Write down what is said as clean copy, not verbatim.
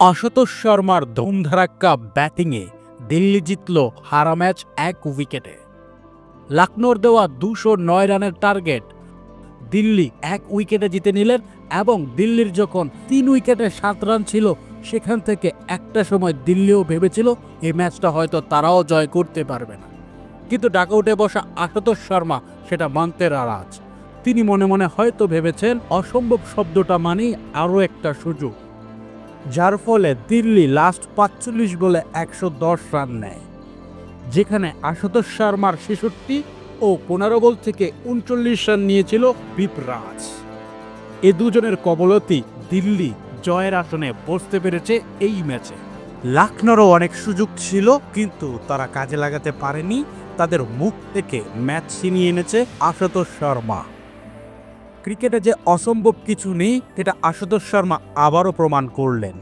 আশুতোষ শর্মার ধুমধারাক্কা ব্যাটিংয়ে দিল্লি জিতল হারা ম্যাচ 1 উইকেটে। লখনৌর দেওয়া 209 রানের টার্গেট দিল্লি 1 উইকেটে জিতে নিলেন এবং দিল্লির যখন 3 উইকেটে 7 রান ছিল সেখান থেকে একটা সময় দিল্লিও ভেবেছিল এই ম্যাচটা হয়তো তারাও জয় করতে পারবে না, কিন্তু ডাকআউটে বসা আশুতোষ শর্মা সেটা মানতে নারাজ। তিনি মনে মনে হয়তো ভেবেছেন অসম্ভব শব্দটা মানেই আরও একটা সুযোগ, যার ফলে দিল্লি লাস্ট 45 বলে 110 রান নেয়, যেখানে আশুতোষ শর্মার 66 ও 15 বল থেকে 39 রান নিয়েছিল বিপরাজ। এ দুজনের কবলতেই দিল্লি জয়ের আসনে বসতে পেরেছে এই ম্যাচে। লখনৌরও অনেক সুযোগ ছিল, কিন্তু তারা কাজে লাগাতে পারেনি। তাদের মুখ থেকে ম্যাচ ছিনিয়ে এনেছে আশুতোষ শর্মা। ক্রিকেটে যে অসম্ভব কিছু নেই সেটা আশুতোষ শর্মা আবারও প্রমাণ করলেন।